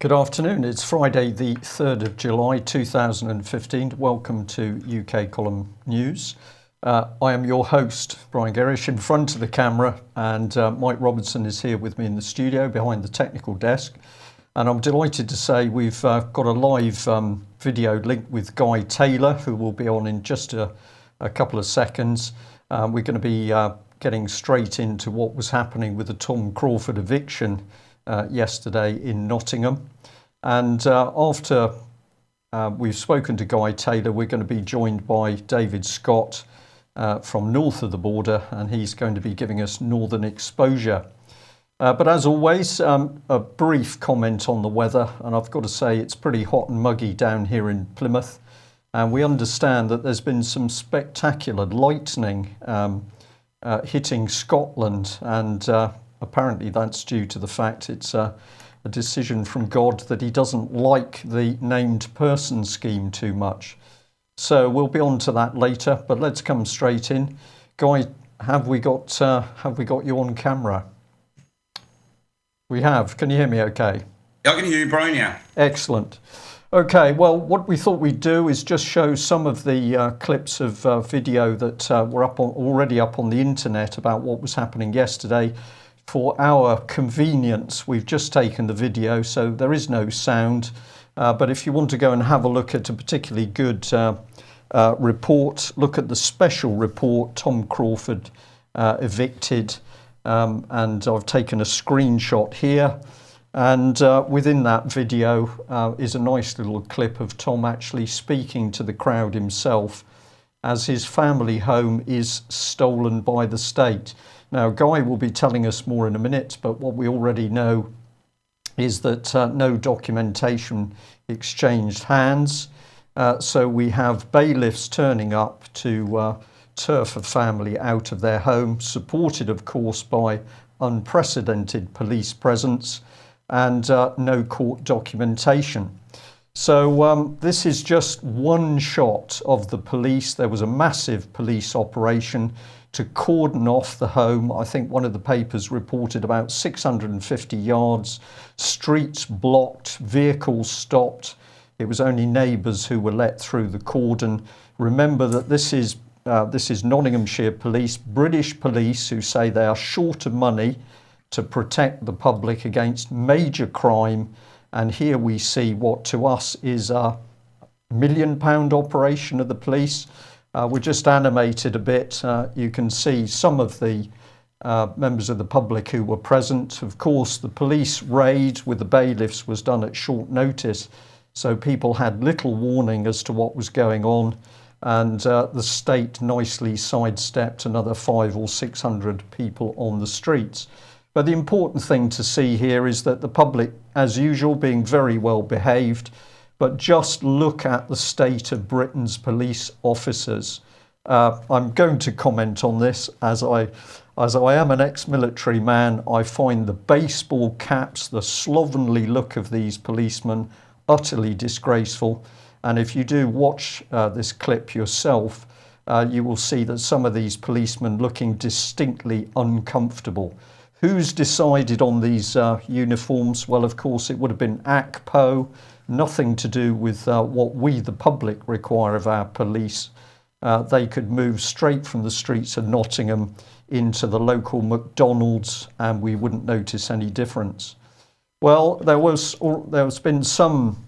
Good afternoon. It's Friday, the 3rd of July 2015. Welcome to UK Column News. I am your host, Brian Gerrish, in front of the camera, and Mike Robertson is here with me in the studio behind the technical desk. And I'm delighted to say we've got a live video link with Guy Taylor, who will be on in just a couple of seconds. We're going to be getting straight into what was happening with the Tom Crawford eviction yesterday in Nottingham. And after we've spoken to Guy Taylor, we're going to be joined by David Scott from north of the border, and he's going to be giving us northern exposure. But as always, a brief comment on the weather, and I've got to say it's pretty hot and muggy down here in Plymouth, and we understand that there's been some spectacular lightning hitting Scotland, and apparently that's due to the fact it's a decision from God that he doesn't like the named person scheme too much. So we'll be on to that later, but let's come straight in. Guy, have we got you on camera? We have. Can you hear me okay? Yeah, I can hear you, Brian, yeah. Excellent. Okay, well, what we thought we'd do is just show some of the clips of video that were already up on the internet about what was happening yesterday. For our convenience, we've just taken the video, so there is no sound. But if you want to go and have a look at a particularly good report, look at the special report, Tom Crawford evicted, and I've taken a screenshot here. And within that video is a nice little clip of Tom actually speaking to the crowd himself as his family home is stolen by the state. Now, Guy will be telling us more in a minute, but what we already know is that no documentation exchanged hands. So we have bailiffs turning up to turf a family out of their home, supported, of course, by unprecedented police presence and no court documentation. So this is just one shot of the police. There was a massive police operation to cordon off the home. I think one of the papers reported about 650 yards, streets blocked, vehicles stopped. It was only neighbours who were let through the cordon. Remember that this is Nottinghamshire police, British police, who say they are short of money to protect the public against major crime. And here we see what to us is a £1 million operation of the police. We're just animated a bit. You can see some of the members of the public who were present. Of course, the police raid with the bailiffs was done at short notice, so people had little warning as to what was going on, and the state nicely sidestepped another 500 or 600 people on the streets. But the important thing to see here is that the public, as usual, being very well behaved, but just look at the state of Britain's police officers. I'm going to comment on this as I am an ex-military man. I find the baseball caps, the slovenly look of these policemen utterly disgraceful. And if you do watch this clip yourself, you will see that some of these policemen looking distinctly uncomfortable. Who's decided on these uniforms? Well, of course, it would have been ACPO. Nothing to do with what we, the public, require of our police. They could move straight from the streets of Nottingham into the local McDonald's and we wouldn't notice any difference. Well, there's been some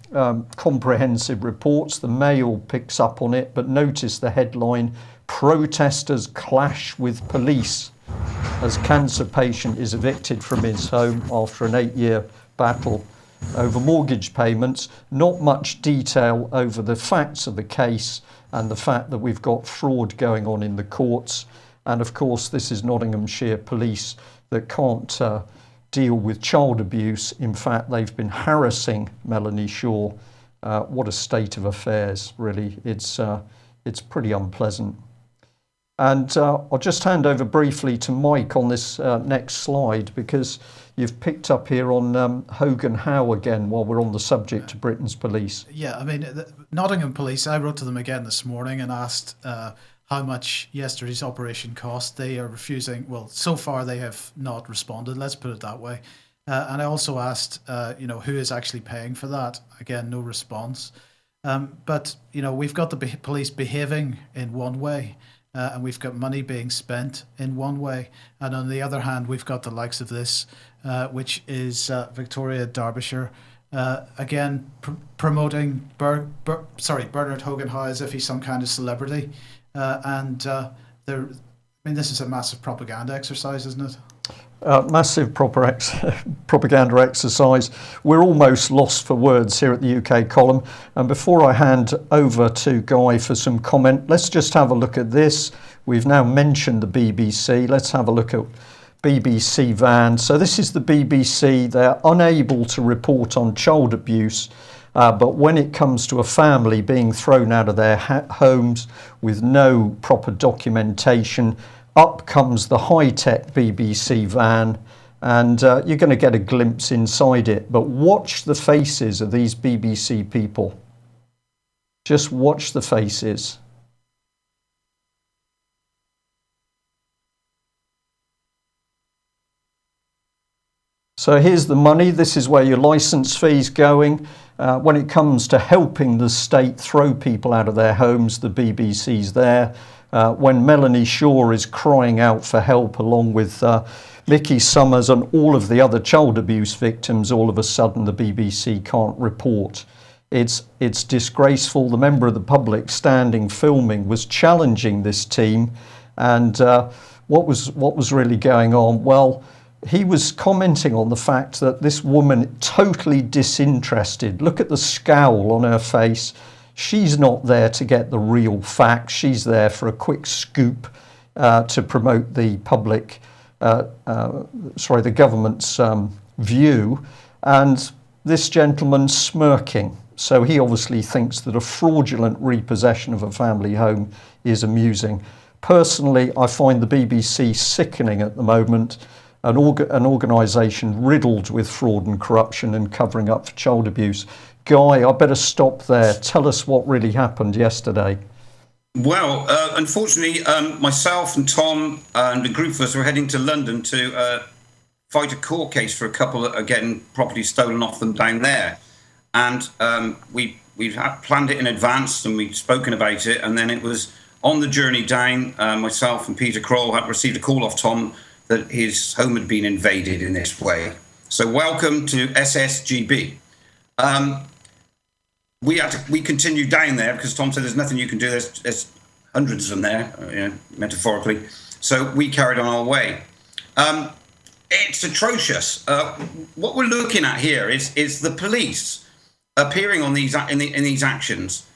comprehensive reports. The Mail picks up on it, but notice the headline, "Protesters clash with police as cancer patient is evicted from his home after an 8-year battle over mortgage payments." Not much detail over the facts of the case and the fact that we've got fraud going on in the courts. And of course, this is Nottinghamshire police that can't deal with child abuse. In fact, they've been harassing Melanie Shaw. What a state of affairs, really. It's pretty unpleasant. And I'll just hand over briefly to Mike on this next slide, because you've picked up here on Hogan Howe again while we're on the subject of Britain's police. Yeah, I mean, the Nottingham police, I wrote to them again this morning and asked how much yesterday's operation cost. They are refusing. Well, so far they have not responded, let's put it that way. And I also asked, who is actually paying for that? Again, no response. But we've got the police behaving in one way, and we've got money being spent in one way, and on the other hand, we've got the likes of this, which is Victoria Derbyshire, again promoting Bernard Hogan Howe as if he's some kind of celebrity, and this is a massive propaganda exercise, isn't it? Massive propaganda exercise. We're almost lost for words here at the UK Column. And before I hand over to Guy for some comment, let's just have a look at this. We've now mentioned the BBC. Let's have a look at BBC Van. So this is the BBC. They're unable to report on child abuse. But when it comes to a family being thrown out of their homes with no proper documentation, up comes the high-tech BBC van, and you're going to get a glimpse inside it. But watch the faces of these BBC people. Just watch the faces. So here's the money. This is where your licence fee's going. When it comes to helping the state throw people out of their homes, the BBC's there. When Melanie Shaw is crying out for help along with Mickey Summers and all of the other child abuse victims, all of a sudden the BBC can't report. It's disgraceful. The member of the public standing filming was challenging this team, and what was really going on? Well, he was commenting on the fact that this woman, totally disinterested, look at the scowl on her face. She's not there to get the real facts. She's there for a quick scoop to promote the the government's view. And this gentleman smirking. So he obviously thinks that a fraudulent repossession of a family home is amusing. Personally, I find the BBC sickening at the moment. An organisation riddled with fraud and corruption and covering up for child abuse. Guy, I better stop there. Tell us what really happened yesterday. Well, unfortunately, myself and Tom and a group of us were heading to London to fight a court case for a couple that are getting property stolen off them down there. And we'd planned it in advance and we'd spoken about it. And then it was on the journey down, myself and Peter Kroll had received a call off Tom that his home had been invaded in this way. So welcome to SSGB. We continued down there because Tom said there's nothing you can do. There's hundreds of them there, metaphorically. So we carried on our way. It's atrocious. What we're looking at here is the police appearing on these in these actions,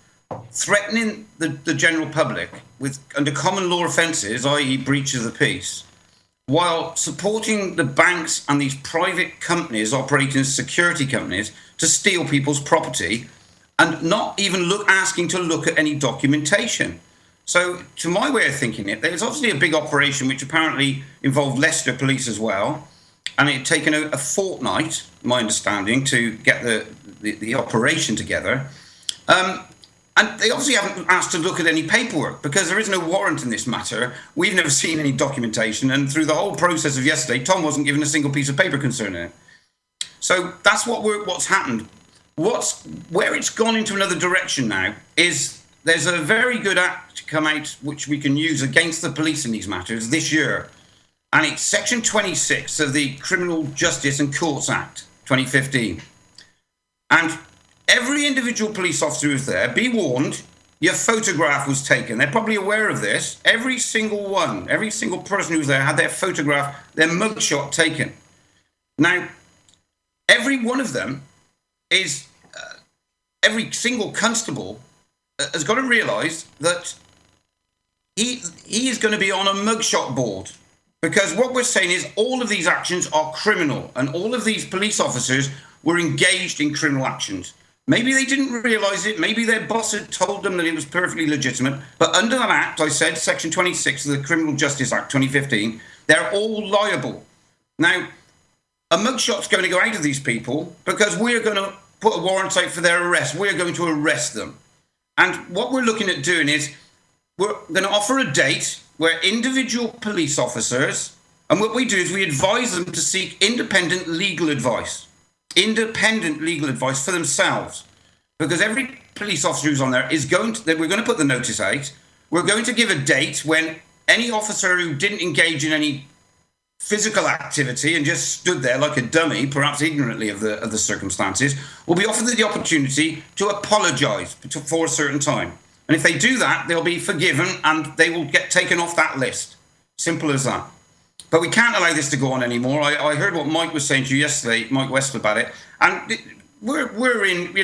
threatening the general public with under common law offences, i.e., breach of the peace, while supporting the banks and these private companies operating as security companies to steal people's property and not even asking to look at any documentation. So to my way of thinking it, there's obviously a big operation which apparently involved Leicester Police as well, and it had taken a fortnight, my understanding, to get the operation together. And they obviously haven't asked to look at any paperwork because there is no warrant in this matter. We've never seen any documentation. And through the whole process of yesterday, Tom wasn't given a single piece of paper concerning it. So that's what's happened. Where it's gone into another direction now is there's a very good act to come out which we can use against the police in these matters this year. And it's Section 26 of the Criminal Justice and Courts Act 2015. And every individual police officer who's there, be warned, your photograph was taken. They're probably aware of this. Every single person who's there had their photograph, their mugshot taken. Now, every one of them is, every single constable has got to realise that he is going to be on a mugshot board. Because what we're saying is all of these actions are criminal and all of these police officers were engaged in criminal actions. Maybe they didn't realise it. Maybe their boss had told them that it was perfectly legitimate. But under that act, I said, Section 26 of the Criminal Justice Act 2015, they're all liable. Now, a mugshot's going to go out of these people because we're going to put a warrant out for their arrest. We're going to arrest them. And what we're looking at doing is we're going to offer a date where individual police officers And what we do is we advise them to seek independent legal advice for themselves. Because every police officer who's on there we're going to put the notice out. We're going to give a date when any officer who didn't engage in any physical activity and just stood there like a dummy, perhaps ignorantly of the circumstances, will be offered the opportunity to apologise for a certain time. And if they do that, they'll be forgiven and they will get taken off that list. Simple as that. But we can't allow this to go on anymore. I heard what Mike was saying to you yesterday, Mike West, about it. And we're in,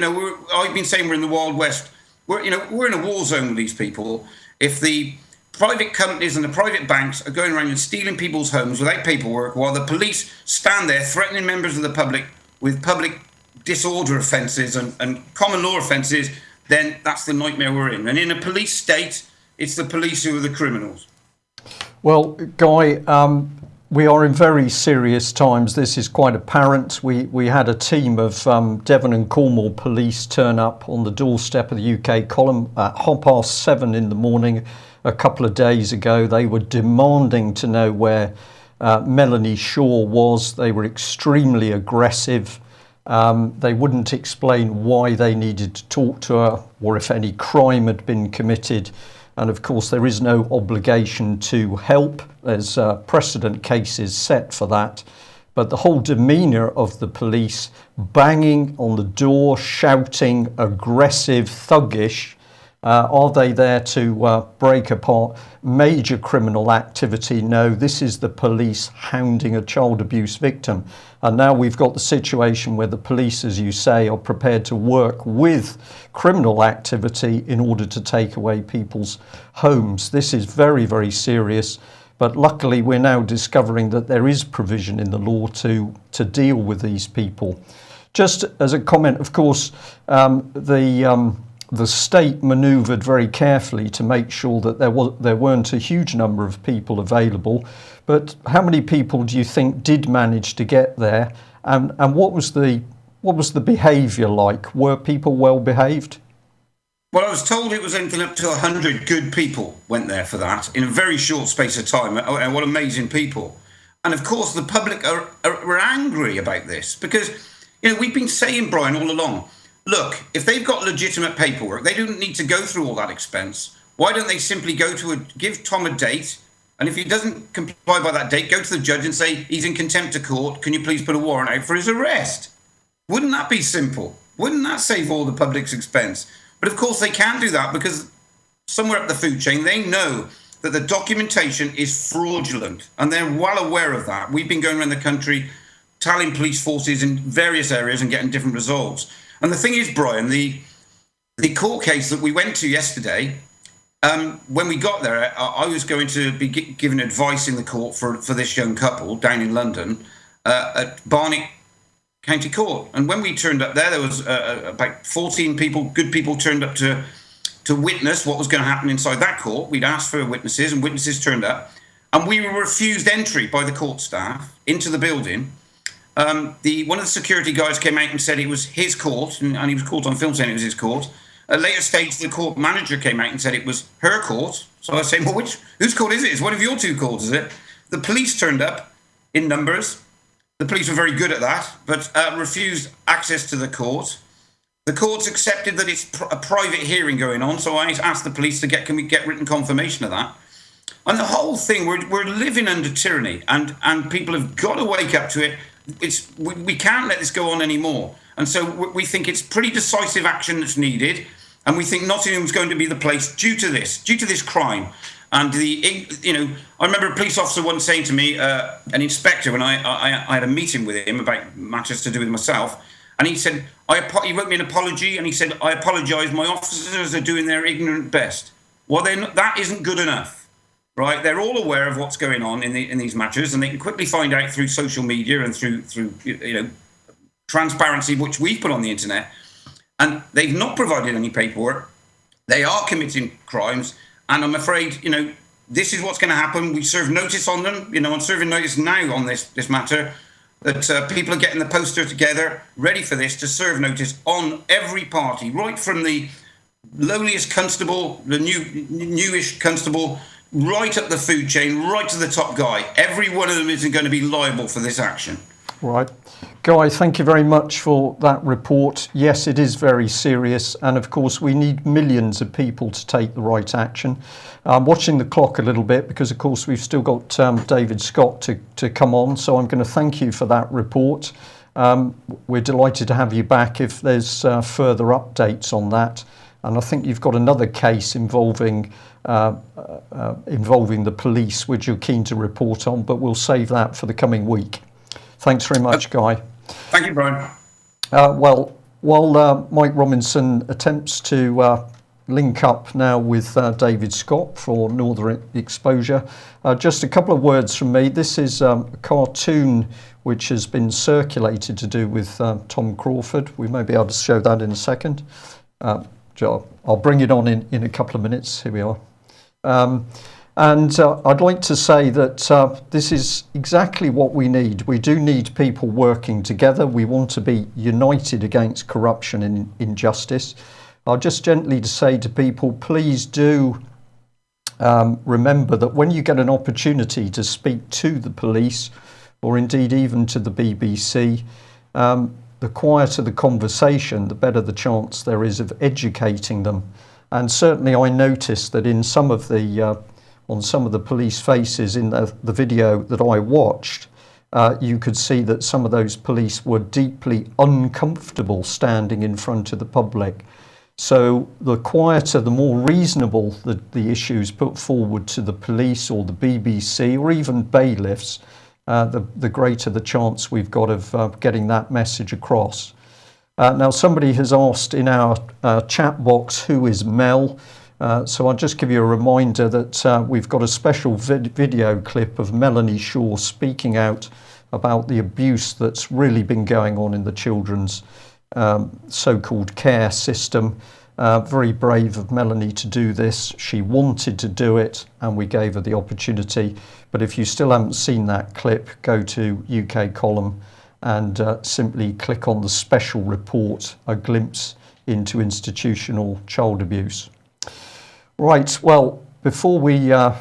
I've been saying we're in the Wild West. We're in a war zone with these people. If the private companies and the private banks are going around and stealing people's homes without paperwork, while the police stand there threatening members of the public with public disorder offences and common law offences, then that's the nightmare we're in. And in a police state, it's the police who are the criminals. Well, Guy, we are in very serious times. This is quite apparent. We had a team of Devon and Cornwall police turn up on the doorstep of the UK column at 7:30 in the morning a couple of days ago. They were demanding to know where Melanie Shaw was. They were extremely aggressive. They wouldn't explain why they needed to talk to her or if any crime had been committed. And of course, there is no obligation to help. There's precedent cases set for that. But the whole demeanour of the police, banging on the door, shouting, aggressive, thuggish, are they there to break apart major criminal activity? No, this is the police hounding a child abuse victim. And now we've got the situation where the police, as you say, are prepared to work with criminal activity in order to take away people's homes. This is very, very serious. But luckily, we're now discovering that there is provision in the law to deal with these people. Just as a comment, of course, the state manoeuvred very carefully to make sure that there weren't a huge number of people available. But how many people do you think did manage to get there? And what was the behaviour like? Were people well behaved? Well, I was told it was anything up to 100 good people went there for that in a very short space of time. And what amazing people. And of course, the public were angry about this because, we've been saying, Brian, all along, look, if they've got legitimate paperwork, they don't need to go through all that expense. Why don't they simply give Tom a date? And if he doesn't comply by that date, go to the judge and say, he's in contempt of court. Can you please put a warrant out for his arrest? Wouldn't that be simple? Wouldn't that save all the public's expense? But of course they can't do that because somewhere up the food chain, they know that the documentation is fraudulent and they're well aware of that. We've been going around the country tallying police forces in various areas and getting different results. And the thing is, Brian, the court case that we went to yesterday, when we got there, I was going to be giving advice in the court for this young couple down in London at Barnet County Court. And when we turned up there was about 14 people, good people, turned up to witness what was going to happen inside that court. We'd asked for witnesses, and witnesses turned up. And we were refused entry by the court staff into the building. One of the security guys came out and said it was his court, and he was caught on film saying it was his court. At a later stage, the court manager came out and said it was her court. So I was saying, well, whose court is it? It's one of your two courts, is it? The police turned up in numbers. The police were very good at that, but refused access to the court. The courts accepted that it's a private hearing going on, so I asked the police can we get written confirmation of that? And the whole thing, we're living under tyranny, and people have got to wake up to it. We can't let this go on anymore. And so we think it's pretty decisive action that's needed. And we think Nottingham's going to be the place due to this crime. And I remember a police officer once saying to me, an inspector, when I had a meeting with him about matters to do with myself, and he said, he wrote me an apology, and he said, I apologise, my officers are doing their ignorant best. Well, that isn't good enough, right? They're all aware of what's going on in these matters, and they can quickly find out through social media and through transparency, which we've put on the internet. And they've not provided any paperwork. They are committing crimes. And I'm afraid, this is what's going to happen. We serve notice on them. I'm serving notice now on this matter, that people are getting the poster together, ready for this, to serve notice on every party, right from the lowliest constable, the newish constable, right up the food chain, right to the top guy. Every one of them isn't going to be liable for this action. Right. Guy, thank you very much for that report. Yes, it is very serious. And of course, we need millions of people to take the right action. I'm watching the clock a little bit because, of course, we've still got David Scott to come on. So I'm going to thank you for that report. We're delighted to have you back if there's further updates on that. And I think you've got another case involving the police, which you're keen to report on, but we'll save that for the coming week. Thanks very much, Guy. Thank you, Brian. Well, while Mike Robinson attempts to link up now with David Scott for Northern Exposure, just a couple of words from me. This is a cartoon which has been circulated to do with Tom Crawford. We may be able to show that in a second. I'll bring it on in a couple of minutes. Here we are. And I'd like to say that this is exactly what we need. We do need people working together. We want to be united against corruption and injustice. I'll just gently to say to people, please do remember that when you get an opportunity to speak to the police, or indeed even to the BBC, the quieter the conversation, the better the chance there is of educating them. And certainly I noticed that in some of the on some of the police faces in the video that I watched, you could see that some of those police were deeply uncomfortable standing in front of the public. So the quieter, the more reasonable the issues put forward to the police or the BBC or even bailiffs, the greater the chance we've got of getting that message across. Now, somebody has asked in our chat box, who is Mel? So I'll just give you a reminder that we've got a special video clip of Melanie Shaw speaking out about the abuse that's really been going on in the children's so-called care system. Very brave of Melanie to do this. She wanted to do it and we gave her the opportunity. But if you still haven't seen that clip, go to UK Column and simply click on the special report, a glimpse into institutional child abuse. Right, well, before we go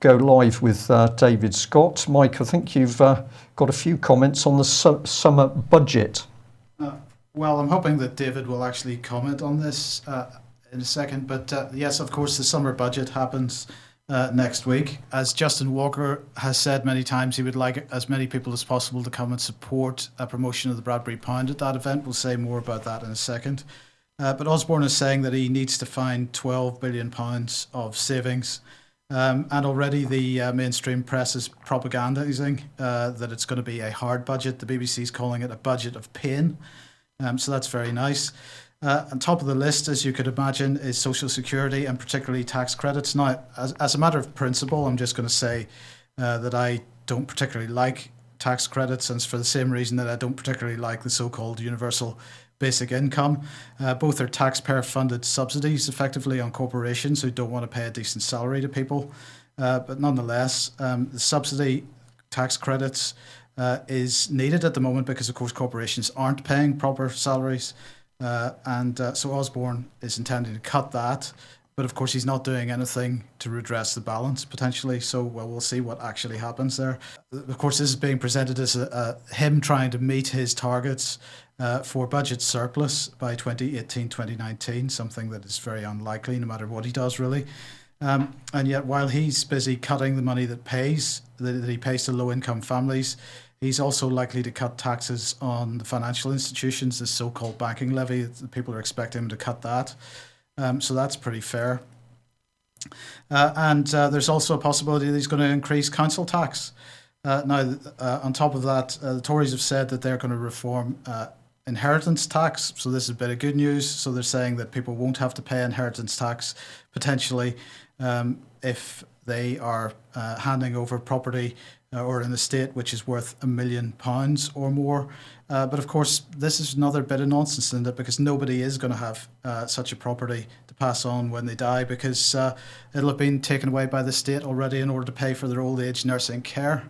live with David Scott, Mike, I think you've got a few comments on the summer budget. Well, I'm hoping that David will actually comment on this in a second. But yes, of course, the summer budget happens next week. As Justin Walker has said many times, he would like as many people as possible to come and support a promotion of the Bradbury Pound at that event. We'll say more about that in a second. But Osborne is saying that he needs to find £12 billion of savings. And already the mainstream press is propagandizing that it's going to be a hard budget. The BBC is calling it a budget of pain. So that's very nice. On top of the list, as you could imagine, is social security and particularly tax credits. Now, as a matter of principle, I'm just going to say that I don't particularly like tax credits, and it's for the same reason that I don't particularly like the so-called universal basic income. Both are taxpayer-funded subsidies, effectively, on corporations who don't want to pay a decent salary to people. But nonetheless, the subsidy tax credits is needed at the moment because, of course, corporations aren't paying proper salaries. So Osborne is intending to cut that. But, of course, he's not doing anything to redress the balance, potentially. So, well, we'll see what actually happens there. Of course, this is being presented as him trying to meet his targets for budget surplus by 2018-2019, something that is very unlikely, no matter what he does, really. And yet, while he's busy cutting the money that he pays to low-income families, he's also likely to cut taxes on the financial institutions, the so-called banking levy. People are expecting him to cut that. So that's pretty fair. And there's also a possibility that he's going to increase council tax. Now, on top of that, the Tories have said that they're going to reform inheritance tax. So this is a bit of good news. So they're saying that people won't have to pay inheritance tax, potentially, if they are handing over property or an estate which is worth £1 million or more. But of course, this is another bit of nonsense in it, because nobody is going to have such a property to pass on when they die, because it'll have been taken away by the state already in order to pay for their old age nursing care.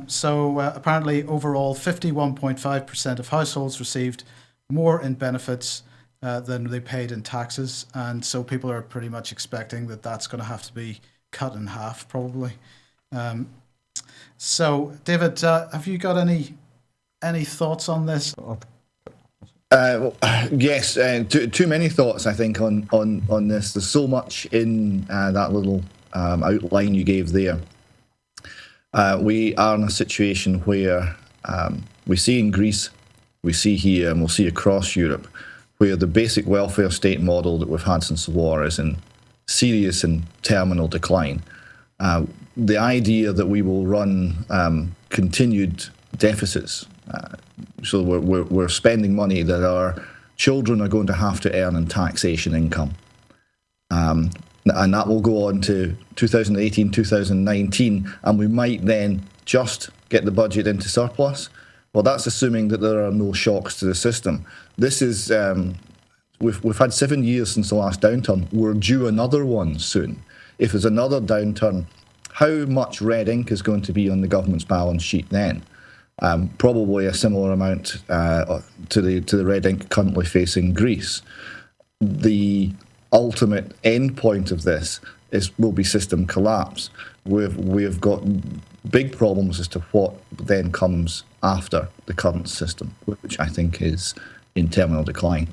So apparently overall 51.5% of households received more in benefits than they paid in taxes. And so people are pretty much expecting that that's going to have to be cut in half probably. So, David, have you got any thoughts on this? Yes, too many thoughts, I think, on this. There's so much in that little outline you gave there. We are in a situation where we see in Greece, we see here, and we'll see across Europe, where the basic welfare state model that we've had since the war is in serious and terminal decline. The idea that we will run continued deficits, so we're spending money that our children are going to have to earn in taxation income. And that will go on to 2018, 2019, and we might then just get the budget into surplus. Well, that's assuming that there are no shocks to the system. This is, we've had 7 years since the last downturn. We're due another one soon. If there's another downturn, how much red ink is going to be on the government's balance sheet then? Probably a similar amount to the red ink currently facing Greece. The ultimate end point of this will be system collapse. We've got big problems as to what then comes after the current system, which I think is in terminal decline.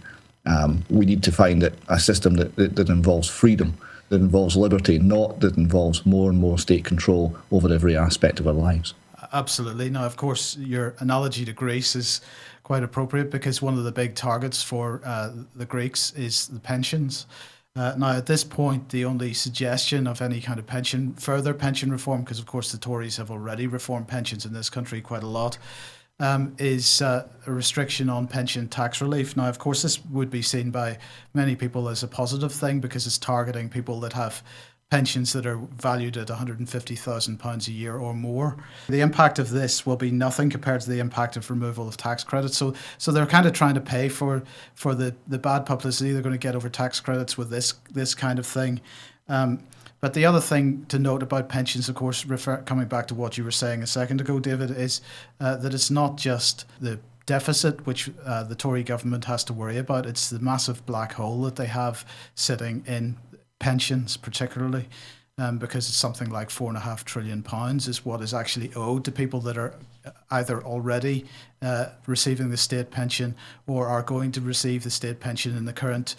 We need to find a system that involves freedom, that involves liberty, not that involves more and more state control over every aspect of our lives. Absolutely. Now, of course, your analogy to Greece is quite appropriate because one of the big targets for the Greeks is the pensions. Now, at this point, the only suggestion of any kind of further pension reform, because of course the Tories have already reformed pensions in this country quite a lot, is a restriction on pension tax relief. Now, of course, this would be seen by many people as a positive thing because it's targeting people that have pensions that are valued at £150,000 a year or more. The impact of this will be nothing compared to the impact of removal of tax credits. So they're kind of trying to pay for the bad publicity they're going to get over tax credits with this kind of thing. But the other thing to note about pensions, of course, coming back to what you were saying a second ago, David, is that it's not just the deficit which the Tory government has to worry about. It's the massive black hole that they have sitting in pensions, particularly, because it's something like £4.5 trillion is what is actually owed to people that are either already receiving the state pension or are going to receive the state pension in the current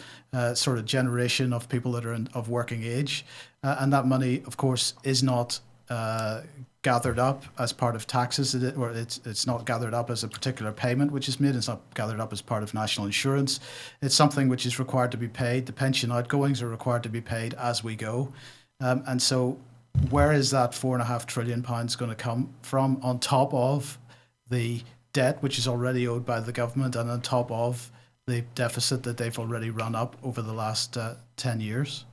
sort of generation of people that are of working age. And that money, of course, is not gathered up as part of taxes, or it's not gathered up as a particular payment which is made. It's not gathered up as part of national insurance. It's something which is required to be paid. The pension outgoings are required to be paid as we go. And so where is that £4.5 trillion going to come from on top of the debt which is already owed by the government and on top of the deficit that they've already run up over the last 10 years?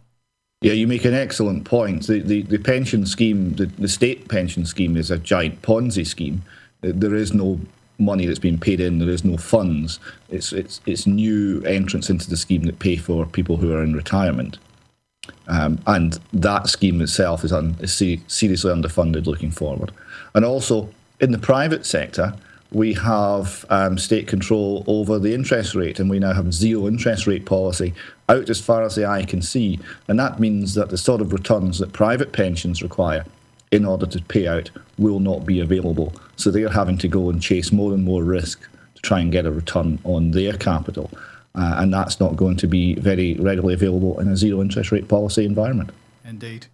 Yeah, you make an excellent point. The pension scheme, the state pension scheme, is a giant Ponzi scheme. There is no money that's been paid in. There is no funds. It's new entrants into the scheme that pay for people who are in retirement. And that scheme itself is seriously underfunded looking forward. And also, in the private sector, we have state control over the interest rate, and we now have zero interest rate policy out as far as the eye can see. And that means that the sort of returns that private pensions require in order to pay out will not be available. So they're having to go and chase more and more risk to try and get a return on their capital. And that's not going to be very readily available in a zero interest rate policy environment. Indeed.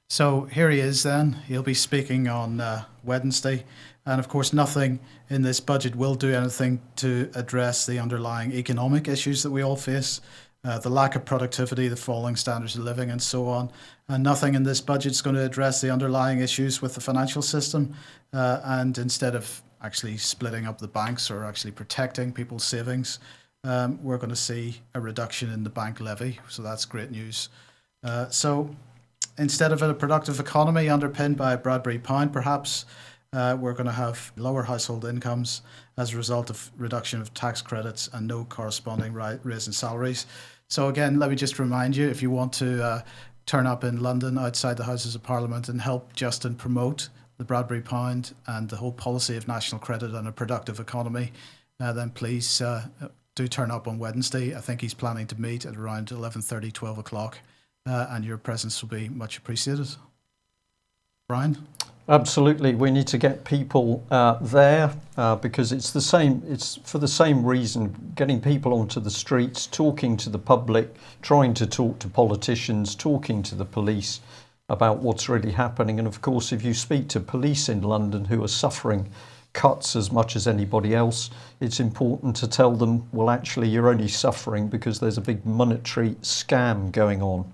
So here he is then. He'll be speaking on Wednesday. And of course, nothing in this budget will do anything to address the underlying economic issues that we all face, the lack of productivity, the falling standards of living, and so on. And nothing in this budget is going to address the underlying issues with the financial system. And instead of actually splitting up the banks or actually protecting people's savings, we're going to see a reduction in the bank levy. So that's great news. So instead of a productive economy underpinned by a Bradbury pound, perhaps, we're going to have lower household incomes as a result of reduction of tax credits and no corresponding raise in salaries. So again, let me just remind you, if you want to turn up in London outside the Houses of Parliament and help Justin promote the Bradbury pound and the whole policy of national credit and a productive economy, then please do turn up on Wednesday. I think he's planning to meet at around 11:30, 12 o'clock, and your presence will be much appreciated. Brian? Absolutely, we need to get people there because it's the same. It's for the same reason: getting people onto the streets, talking to the public, trying to talk to politicians, talking to the police about what's really happening. And of course, if you speak to police in London who are suffering cuts as much as anybody else, it's important to tell them, well, actually, you're only suffering because there's a big monetary scam going on.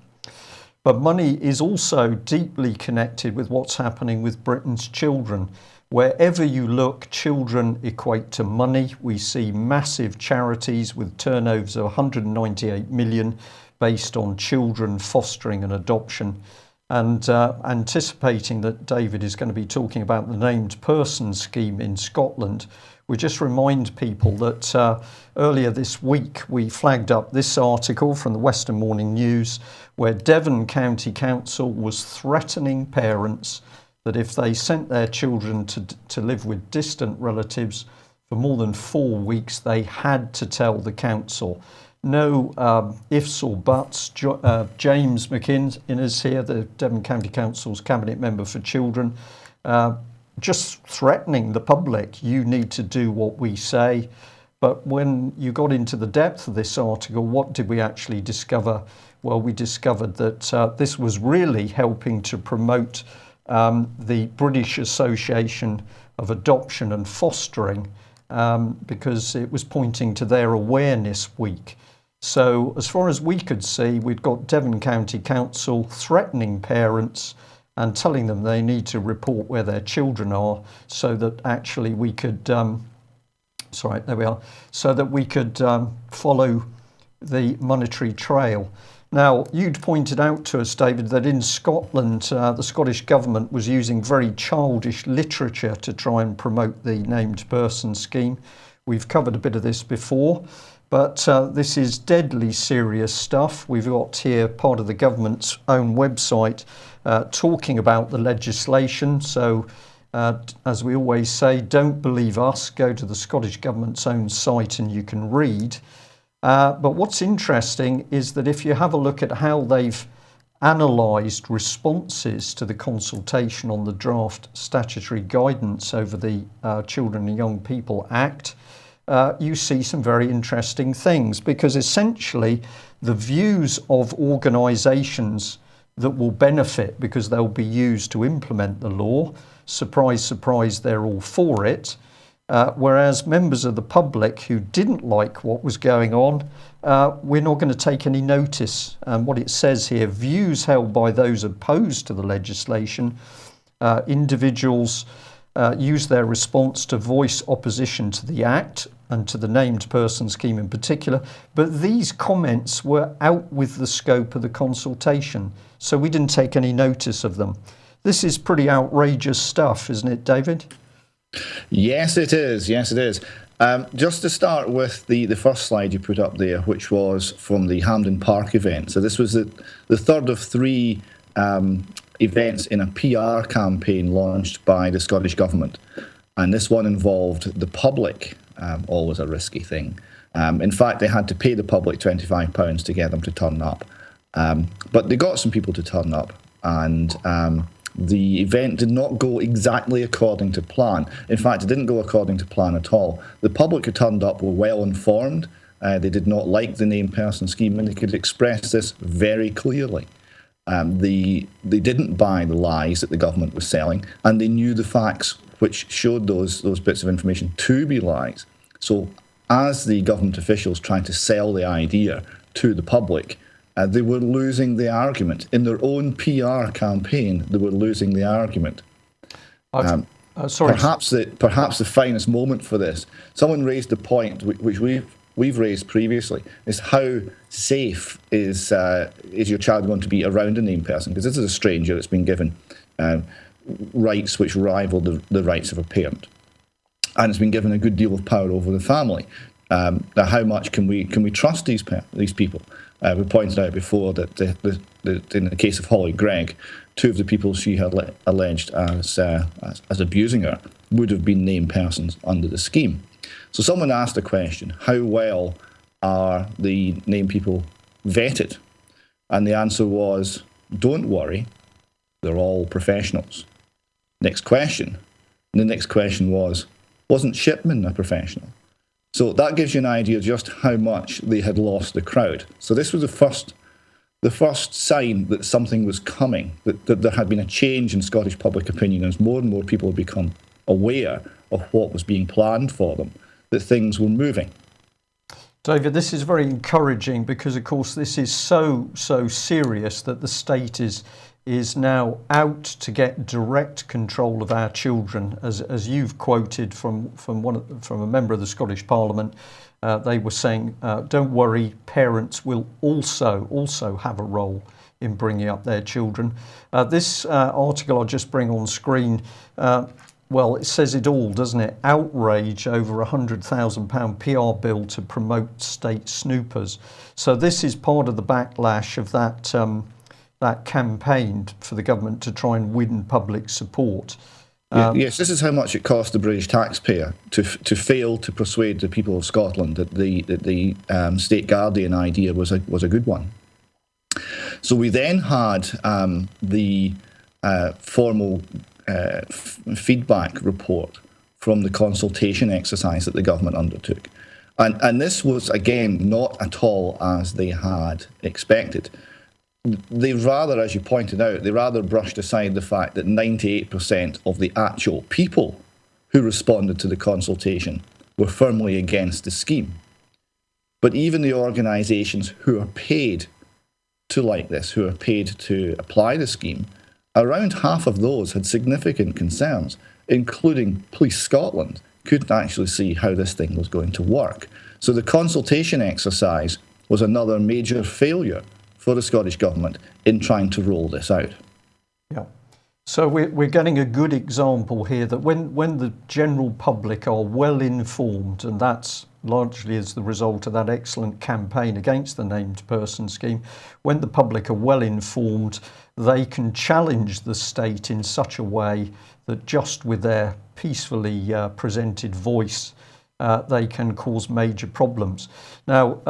But money is also deeply connected with what's happening with Britain's children. Wherever you look, children equate to money. We see massive charities with turnovers of 198 million based on children, fostering and adoption. And anticipating that David is going to be talking about the named person scheme in Scotland, we just remind people that earlier this week we flagged up this article from the Western Morning News where Devon County Council was threatening parents that if they sent their children to live with distant relatives for more than 4 weeks, they had to tell the council. No ifs or buts. James McInnes is here, the Devon County Council's Cabinet Member for Children, just threatening the public, you need to do what we say. But when you got into the depth of this article, what did we actually discover? Well, we discovered that this was really helping to promote the British Association of Adoption and Fostering because it was pointing to their awareness week. So as far as we could see, we'd got Devon County Council threatening parents and telling them they need to report where their children are so that actually we could, so that we could follow the monetary trail. Now, you'd pointed out to us, David, that in Scotland, the Scottish government was using very childish literature to try and promote the named person scheme. We've covered a bit of this before. But this is deadly serious stuff. We've got here part of the government's own website talking about the legislation. So, as we always say, don't believe us. Go to the Scottish Government's own site and you can read. But what's interesting is that if you have a look at how they've analysed responses to the consultation on the draft statutory guidance over the Children and Young People Act, you see some very interesting things, because essentially the views of organisations that will benefit because they'll be used to implement the law, surprise, surprise, they're all for it, whereas members of the public who didn't like what was going on, we're not going to take any notice. And what it says here, views held by those opposed to the legislation, individuals use their response to voice opposition to the Act and to the named person scheme in particular, but these comments were out with the scope of the consultation, so we didn't take any notice of them. This is pretty outrageous stuff, isn't it, David? Yes, it is. Yes, it is. Just to start with the first slide you put up there, which was from the Hampden Park event. So this was the third of three events in a PR campaign launched by the Scottish Government. And this one involved the public, always a risky thing. In fact, they had to pay the public £25 to get them to turn up. But they got some people to turn up, and the event did not go exactly according to plan. In fact, it didn't go according to plan at all. The public who turned up were well informed. They did not like the named person scheme, and they could express this very clearly. They didn't buy the lies that the government was selling, and they knew the facts which showed those bits of information to be lies. So as the government officials tried to sell the idea to the public, they were losing the argument. In their own PR campaign, they were losing the argument. Sorry. Perhaps the finest moment for this, someone raised a point which we've raised previously, is how safe is your child going to be around a named person? Because this is a stranger that's been given rights which rival the rights of a parent, and it's been given a good deal of power over the family. Now, how much can we trust these people? We pointed out before that in the case of Holly Gregg, two of the people she had alleged as abusing her would have been named persons under the scheme. So someone asked the question, how well are the named people vetted? And the answer was, don't worry, they're all professionals. Next question. And the next question wasn't Shipman a professional? So that gives you an idea just how much they had lost the crowd. So this was the first sign that something was coming, that there had been a change in Scottish public opinion as more and more people had become aware of what was being planned for them, that things were moving. David, this is very encouraging because, of course, this is so serious that the state is now out to get direct control of our children, as you've quoted from a member of the Scottish Parliament. They were saying, "Don't worry, parents will also have a role in bringing up their children." This article I'll just bring on screen. Well, it says it all, doesn't it? Outrage over £100,000 PR bill to promote state snoopers. So this is part of the backlash of that campaign for the government to try and win public support. Yes, this is how much it cost the British taxpayer to fail to persuade the people of Scotland that the State Guardian idea was a good one. So we then had the formal feedback report from the consultation exercise that the government undertook. And this was, again, not at all as they had expected. They rather, as you pointed out, they rather brushed aside the fact that 98% of the actual people who responded to the consultation were firmly against the scheme. But even the organisations who are paid to like this, who are paid to apply the scheme, around half of those had significant concerns, including Police Scotland couldn't actually see how this thing was going to work. So the consultation exercise was another major failure for the Scottish Government in trying to roll this out. Yeah. So we're getting a good example here that when the general public are well informed, and that's largely as the result of that excellent campaign against the named person scheme, when the public are well informed, they can challenge the state in such a way that just with their peacefully presented voice, they can cause major problems. Now,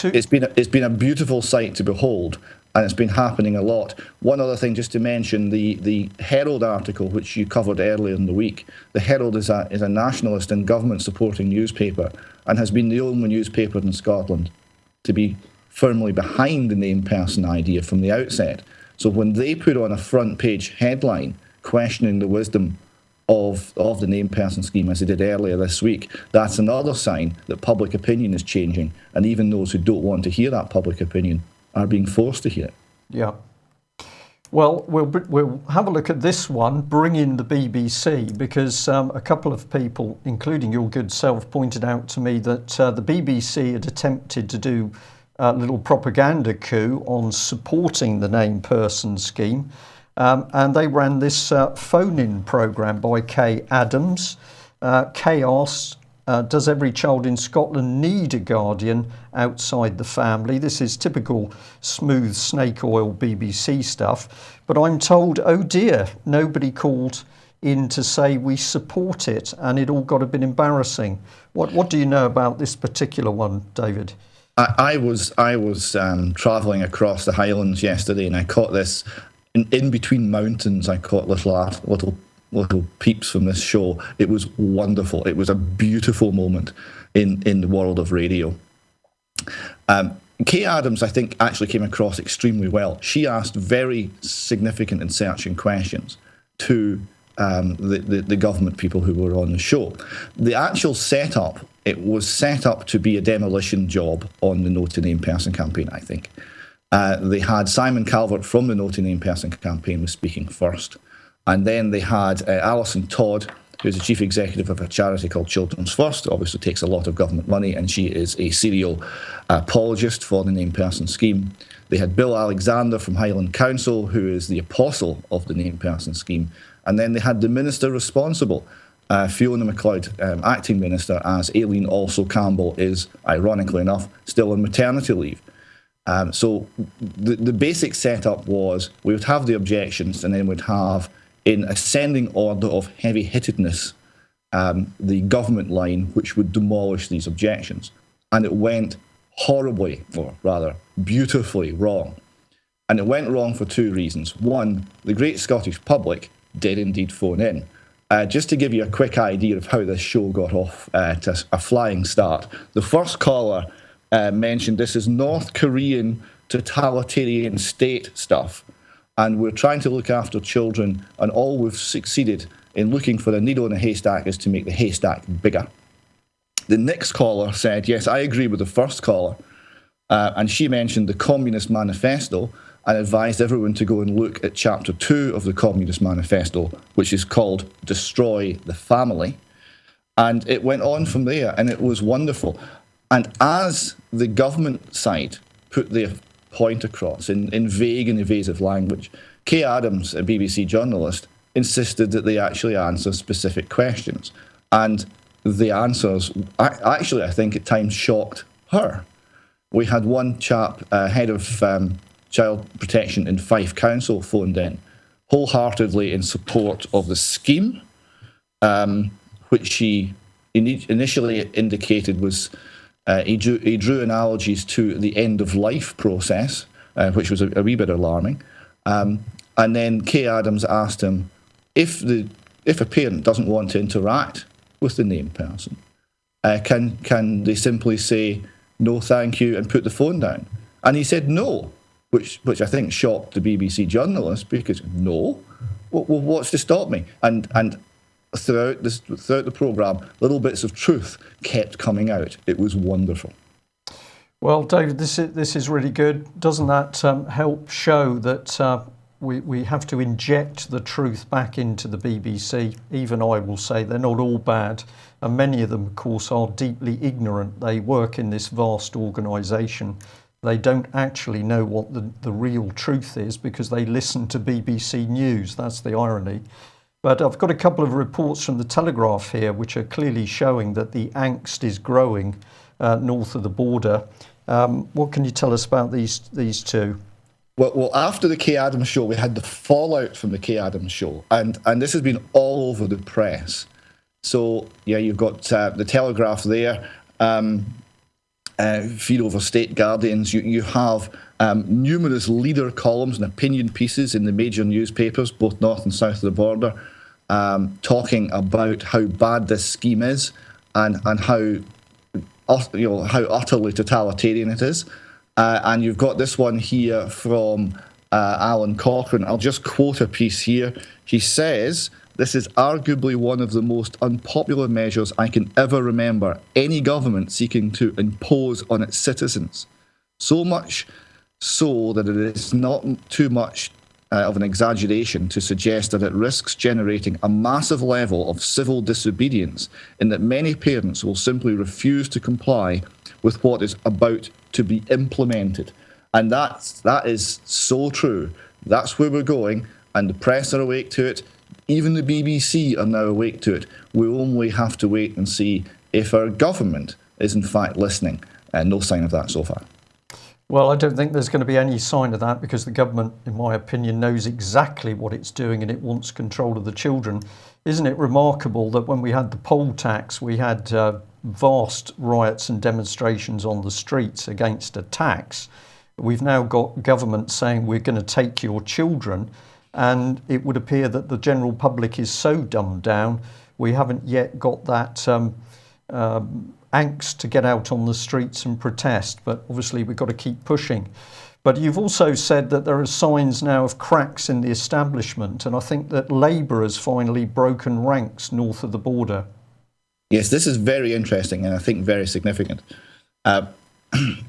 it's been a beautiful sight to behold, and it's been happening a lot. One other thing, just to mention, the Herald article, which you covered earlier in the week. The Herald is a nationalist and government-supporting newspaper, and has been the only newspaper in Scotland to be firmly behind the named person idea from the outset. So when they put on a front-page headline questioning the wisdom of the named person scheme, as they did earlier this week, that's another sign that public opinion is changing, and even those who don't want to hear that public opinion are being forced to hear it. Yeah. Well, we'll have a look at this one, bring in the BBC, because a couple of people, including your good self, pointed out to me that the BBC had attempted to do a little propaganda coup on supporting the named person scheme. And they ran this phone-in programme by Kay Adams. Kay asked, does every child in Scotland need a guardian outside the family? This is typical smooth snake oil BBC stuff. But I'm told, oh dear, nobody called in to say we support it, and it all got a bit embarrassing. What do you know about this particular one, David? I was travelling across the Highlands yesterday, and I caught this in between mountains. I caught little peeps from this show. It was wonderful. It was a beautiful moment in the world of radio. Kay Adams, I think, actually came across extremely well. She asked very significant and searching questions to the government people who were on the show. The actual setup, it was set up to be a demolition job on the No to Name Person campaign, I think. They had Simon Calvert from the No to Name Person campaign was speaking first. And then they had Alison Todd, who's the chief executive of a charity called Children's First, obviously takes a lot of government money, and she is a serial apologist for the named person scheme. They had Bill Alexander from Highland Council, who is the apostle of the named person scheme. And then they had the minister responsible, Fiona MacLeod, acting minister, as Aileen also Campbell is, ironically enough, still on maternity leave. So the basic setup was we would have the objections, and then we'd have, in ascending order of heavy-hittedness, the government line, which would demolish these objections. And it went horribly, or rather beautifully wrong. And it went wrong for two reasons. One, the great Scottish public did indeed phone in. Just to give you a quick idea of how this show got off to a flying start, the first caller mentioned this is North Korean totalitarian state stuff, and we're trying to look after children, and all we've succeeded in looking for a needle in a haystack is to make the haystack bigger. The next caller said, yes, I agree with the first caller, and she mentioned the Communist Manifesto and advised everyone to go and look at Chapter 2 of the Communist Manifesto, which is called Destroy the Family. And it went on from there, and it was wonderful. And as the government side put their point across in vague and evasive language, Kay Adams, a BBC journalist, insisted that they actually answer specific questions. And the answers, actually, I think at times shocked her. We had one chap, head of child protection in Fife Council, phoned in, wholeheartedly in support of the scheme, which she initially indicated was, he drew analogies to the end-of-life process, which was a wee bit alarming. And then Kay Adams asked him, if a parent doesn't want to interact with the named person, can they simply say, no, thank you, and put the phone down? And he said no, which I think shocked the BBC journalist, because no, well, what's to stop me? And throughout the programme, little bits of truth kept coming out. It was wonderful. Well, David, this is really good. Doesn't that help show that we have to inject the truth back into the BBC? Even I will say they're not all bad, and many of them, of course, are deeply ignorant. They work in this vast organisation. They don't actually know what the real truth is because they listen to BBC News. That's the irony. But I've got a couple of reports from the Telegraph here which are clearly showing that the angst is growing north of the border. What can you tell us about these two? Well, after the Kay Adams show, we had the fallout from the Kay Adams show, and this has been all over the press. So, yeah, you've got the Telegraph there, feed over State Guardians. You have numerous leader columns and opinion pieces in the major newspapers, both north and south of the border, talking about how bad this scheme is and how utterly totalitarian it is. And you've got this one here from Alan Cochrane. I'll just quote a piece here. He says, "This is arguably one of the most unpopular measures I can ever remember any government seeking to impose on its citizens. So much so that it is not too much of an exaggeration to suggest that it risks generating a massive level of civil disobedience in that many parents will simply refuse to comply with what is about to be implemented." And that is so true. That's where we're going, and the press are awake to it. Even the BBC are now awake to it. We only have to wait and see if our government is in fact listening. And no sign of that so far. Well, I don't think there's going to be any sign of that because the government, in my opinion, knows exactly what it's doing and it wants control of the children. Isn't it remarkable that when we had the poll tax, we had vast riots and demonstrations on the streets against a tax? We've now got government saying we're going to take your children, and it would appear that the general public is so dumbed down, we haven't yet got that angst to get out on the streets and protest. But obviously we've got to keep pushing. But you've also said that there are signs now of cracks in the establishment, and I think that Labour has finally broken ranks north of the border. Yes, this is very interesting and I think very significant.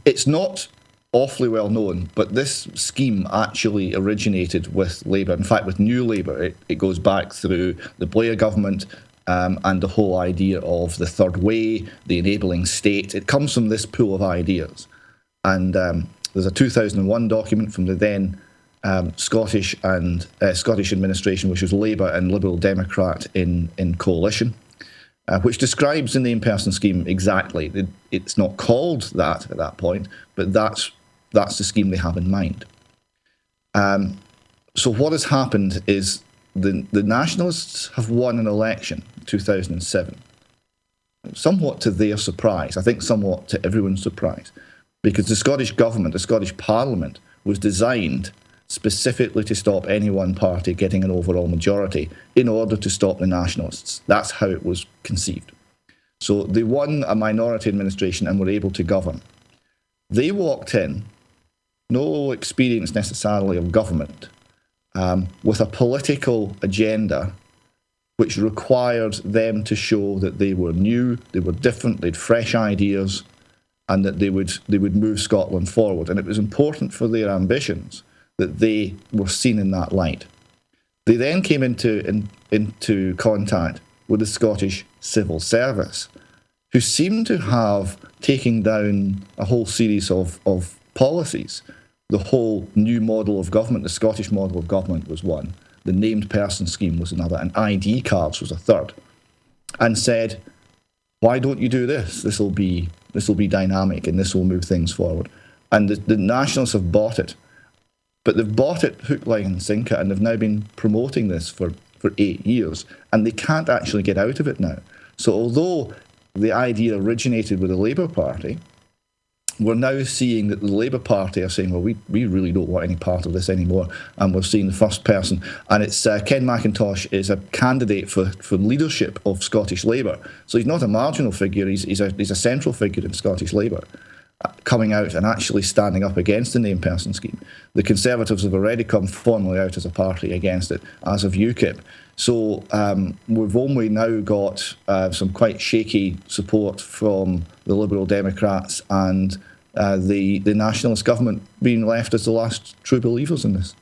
It's not awfully well known, but this scheme actually originated with Labour. In fact, with New Labour, it goes back through the Blair government and the whole idea of the third way, the enabling state. It comes from this pool of ideas. And there's a 2001 document from the then Scottish administration, which was Labour and Liberal Democrat in coalition, which describes the named person scheme exactly. It's not called that at that point, but that's the scheme they have in mind. So what has happened is the Nationalists have won an election in 2007, somewhat to their surprise, I think somewhat to everyone's surprise, because the Scottish government, the Scottish Parliament, was designed specifically to stop any one party getting an overall majority in order to stop the nationalists. That's how it was conceived. So they won a minority administration and were able to govern. They walked in, no experience necessarily of government, with a political agenda which required them to show that they were new, they were different, they had fresh ideas, and that they would move Scotland forward. And it was important for their ambitions that they were seen in that light. They then came into contact with the Scottish Civil Service, who seemed to have taken down a whole series of policies. The whole new model of government, the Scottish model of government was one, the named person scheme was another, and ID cards was a third, and said, why don't you do this? This will be dynamic and this will move things forward. And the Nationalists have bought it. But they've bought it hook, line and sinker, and they've now been promoting this for 8 years, and they can't actually get out of it now. So although the idea originated with the Labour Party, we're now seeing that the Labour Party are saying, well, we really don't want any part of this anymore, and we're seeing the first person, and it's Ken McIntosh is a candidate for leadership of Scottish Labour. So he's not a marginal figure, he's a central figure in Scottish Labour, coming out and actually standing up against the named person scheme. The Conservatives have already come formally out as a party against it, as of UKIP. So we've only now got some quite shaky support from the Liberal Democrats and the Nationalist government being left as the last true believers in this.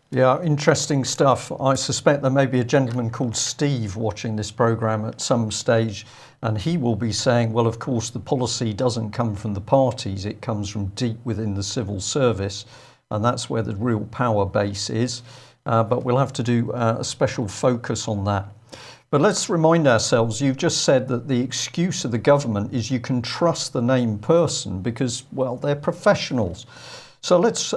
Yeah, interesting stuff. I suspect there may be a gentleman called Steve watching this programme at some stage, and he will be saying, well, of course, the policy doesn't come from the parties, it comes from deep within the civil service, and that's where the real power base is. But we'll have to do a special focus on that. But let's remind ourselves, you've just said that the excuse of the government is you can trust the named person because, well, they're professionals. So let's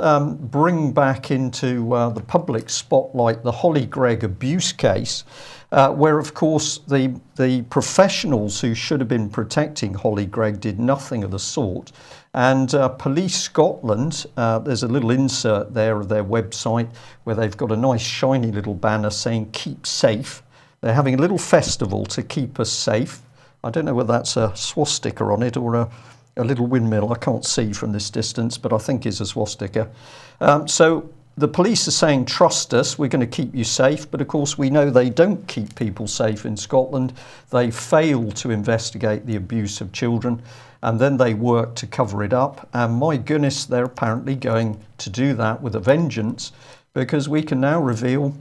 bring back into the public spotlight the Holly Greig abuse case, where, of course, the professionals who should have been protecting Holly Greig did nothing of the sort. And Police Scotland, there's a little insert there of their website where they've got a nice shiny little banner saying keep safe. They're having a little festival to keep us safe. I don't know whether that's a swastika on it or a little windmill. I can't see from this distance, but I think it's a swastika. So the police are saying, trust us, we're going to keep you safe. But of course, we know they don't keep people safe in Scotland. They fail to investigate the abuse of children, and then they work to cover it up. And my goodness, they're apparently going to do that with a vengeance, because we can now reveal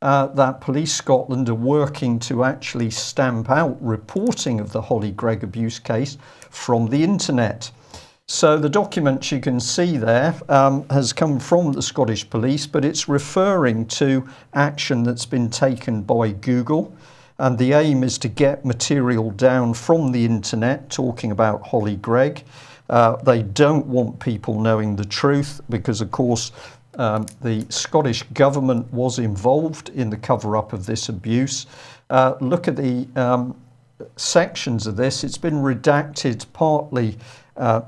that Police Scotland are working to actually stamp out reporting of the Holly Greig abuse case from the internet. So the document you can see there has come from the Scottish Police, but it's referring to action that's been taken by Google. And the aim is to get material down from the internet talking about Holly Greig. They don't want people knowing the truth because, of course, the Scottish government was involved in the cover-up of this abuse. Look at the sections of this. It's been redacted partly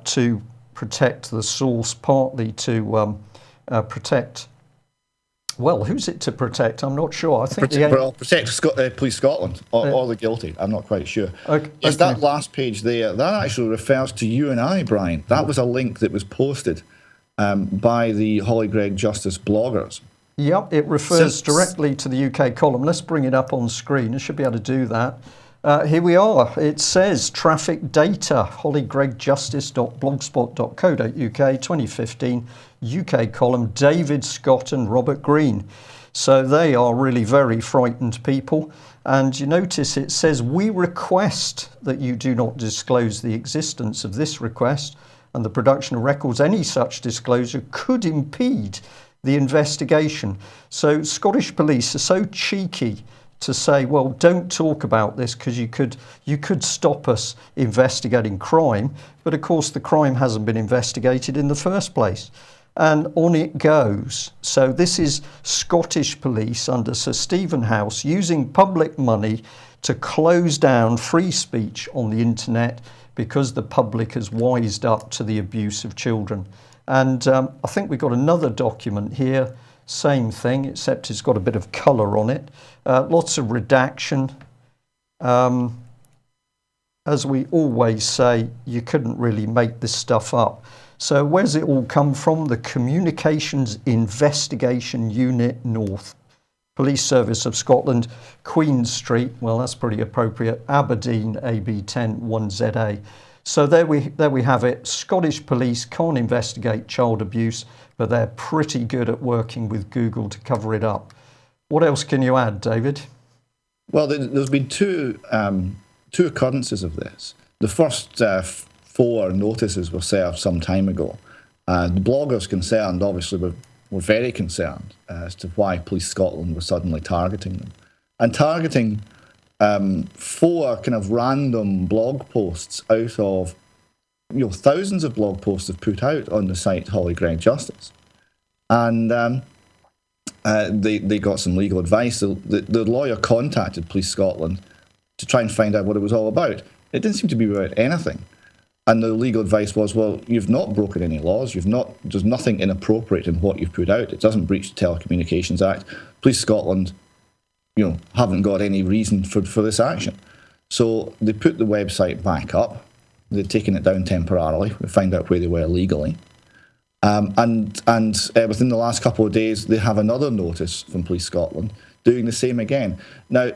to protect the source, partly to protect... Well, who's it to protect? I'm not sure. I think protect Police Scotland or the guilty. I'm not quite sure. Okay. Yes, that last page there, that actually refers to you and I, Brian. That was a link that was posted by the Holly Greig Justice bloggers. Yep, it refers directly to the UK column. Let's bring it up on screen. I should be able to do that. Here we are. It says traffic data, hollygreigjustice.blogspot.co.uk 2015 UK column, David Scott and Robert Green. So they are really very frightened people. And you notice it says, we request that you do not disclose the existence of this request and the production of records. Any such disclosure could impede the investigation. So Scottish police are so cheeky to say, well, don't talk about this because you could stop us investigating crime. But of course, the crime hasn't been investigated in the first place. And on it goes. So this is Scottish police under Sir Stephen House using public money to close down free speech on the internet because the public has wised up to the abuse of children. And I think we've got another document here, same thing, except it's got a bit of colour on it. Lots of redaction. As we always say, you couldn't really make this stuff up. So where's it all come from? The Communications Investigation Unit North, Police Service of Scotland, Queen Street, well, that's pretty appropriate, Aberdeen, AB10 1ZA. So there we have it. Scottish Police can't investigate child abuse, but they're pretty good at working with Google to cover it up. What else can you add, David? Well, there's been two occurrences of this. The first 4 notices were served some time ago. The bloggers concerned, obviously, were very concerned as to why Police Scotland were suddenly targeting them. And targeting 4 kind of random blog posts out of, thousands of blog posts have put out on the site Holly Gregg Justice. And they got some legal advice. The lawyer contacted Police Scotland to try and find out what it was all about. It didn't seem to be about anything. And the legal advice was, well, you've not broken any laws. There's nothing inappropriate in what you've put out. It doesn't breach the Telecommunications Act. Police Scotland, haven't got any reason for this action. So they put the website back up. They've taken it down temporarily. We find out where they were legally. And within the last couple of days, they have another notice from Police Scotland doing the same again. Now,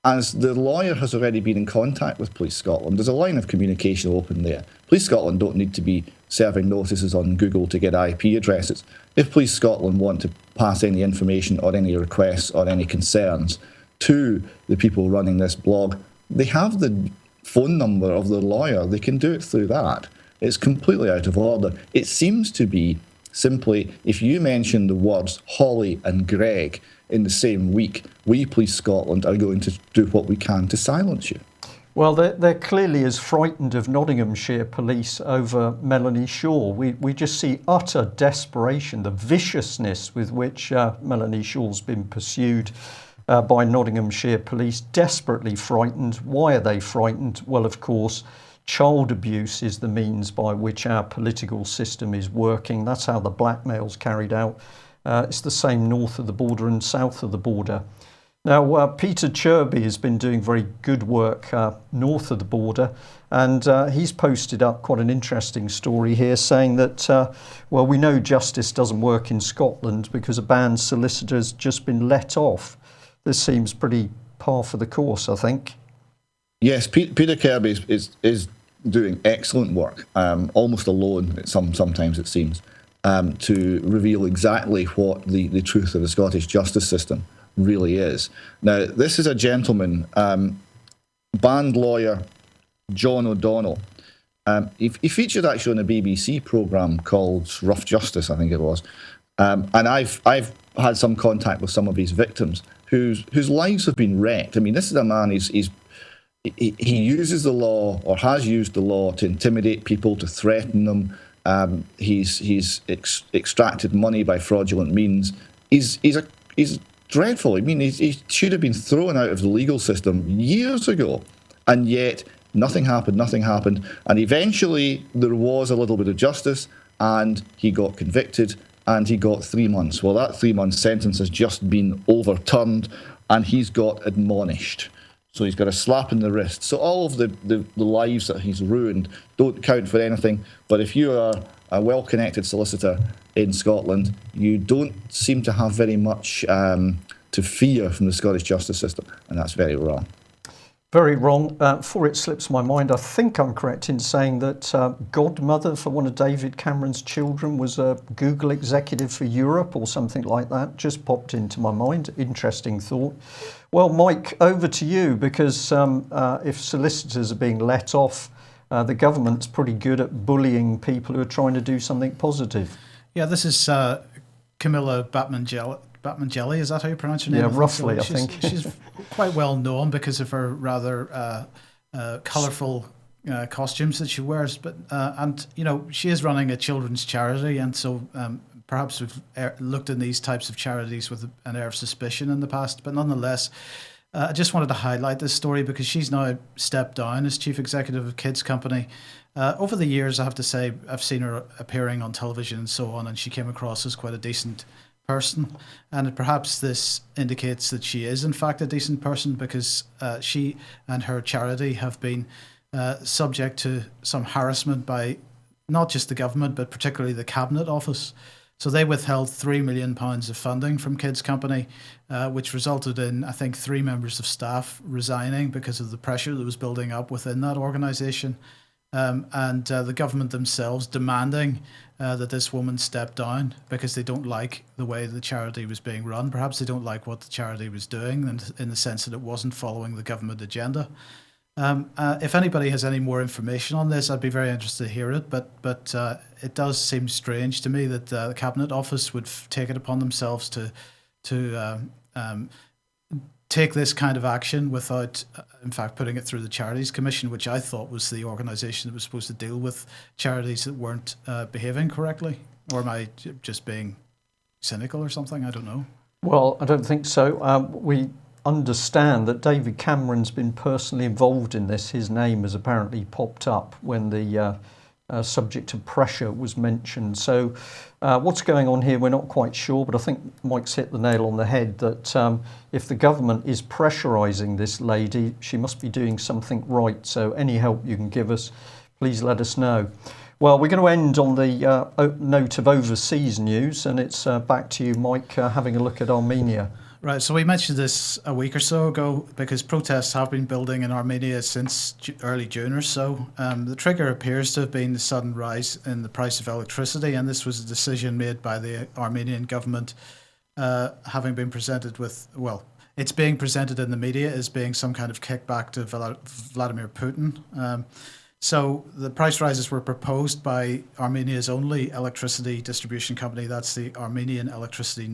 as the lawyer has already been in contact with Police Scotland, there's a line of communication open there. Police Scotland don't need to be serving notices on Google to get IP addresses. If Police Scotland want to pass any information or any requests or any concerns to the people running this blog, they have the phone number of the lawyer. They can do it through that. It's completely out of order. It seems to be simply, if you mention the words Holly and Greg in the same week, we, Police Scotland, are going to do what we can to silence you. Well, they're clearly as frightened of Nottinghamshire police over Melanie Shaw. We just see utter desperation, the viciousness with which Melanie Shaw's been pursued by Nottinghamshire police, desperately frightened. Why are they frightened? Well, of course, child abuse is the means by which our political system is working. That's how the blackmail's carried out. It's the same north of the border and south of the border. Now, Peter Chirby has been doing very good work north of the border, and he's posted up quite an interesting story here saying that, well, we know justice doesn't work in Scotland because a banned solicitor's just been let off. This seems pretty par for the course, I think. Yes, Peter Kirby is doing excellent work, almost alone sometimes it seems, to reveal exactly what the truth of the Scottish justice system really is. Now, this is a gentleman, band lawyer John O'Donnell. He featured actually on a BBC programme called Rough Justice, I think it was. And I've had some contact with some of his victims whose lives have been wrecked. I mean, this is a man, he uses the law, or has used the law, to intimidate people, to threaten them. He's extracted money by fraudulent means. He's dreadful. I mean, he should have been thrown out of the legal system years ago, and yet nothing happened. And eventually there was a little bit of justice, and he got convicted, and he got 3 months. Well, that 3-month sentence has just been overturned, and he's got admonished. So he's got a slap in the wrist. So all of the lives that he's ruined don't count for anything. But if you are a well-connected solicitor in Scotland, you don't seem to have very much to fear from the Scottish justice system, and that's very wrong. Very wrong. Before it slips my mind, I think I'm correct in saying that godmother for one of David Cameron's children was a Google executive for Europe or something like that. Just popped into my mind. Interesting thought. Well, Mike, over to you, because if solicitors are being let off, the government's pretty good at bullying people who are trying to do something positive. Yeah, this is Camilla Batmangelli, is that how you pronounce her name? Yeah, roughly, I think. She's quite well known because of her rather colourful costumes that she wears. But and she is running a children's charity, and so perhaps we've looked at these types of charities with an air of suspicion in the past. But nonetheless, I just wanted to highlight this story because she's now stepped down as chief executive of Kids Company. Over the years, I have to say, I've seen her appearing on television and so on, and she came across as quite a decent person. And perhaps this indicates that she is, in fact, a decent person, because she and her charity have been subject to some harassment by not just the government, but particularly the Cabinet Office. So they withheld £3 million of funding from Kids Company, which resulted in, I think, 3 members of staff resigning because of the pressure that was building up within that organisation. And the government themselves demanding that this woman step down because they don't like the way the charity was being run. Perhaps they don't like what the charity was doing in the sense that it wasn't following the government agenda. If anybody has any more information on this, I'd be very interested to hear it. But it does seem strange to me that the Cabinet Office would take it upon themselves to take this kind of action without, in fact, putting it through the Charities Commission, which I thought was the organisation that was supposed to deal with charities that weren't behaving correctly. Or am I just being cynical or something? I don't know. Well, I don't think so. We understand that David Cameron's been personally involved in this. His name has apparently popped up when the subject of pressure was mentioned. So what's going on here, we're not quite sure, but I think Mike's hit the nail on the head that if the government is pressurising this lady, she must be doing something right. So any help you can give us, please let us know. Well, we're going to end on the note of overseas news, and it's back to you, Mike, having a look at Armenia. Right, so we mentioned this a week or so ago because protests have been building in Armenia since early June or so. The trigger appears to have been the sudden rise in the price of electricity, and this was a decision made by the Armenian government, having been presented with, well, it's being presented in the media as being some kind of kickback to Vladimir Putin. So the price rises were proposed by Armenia's only electricity distribution company, that's the Armenian Electrical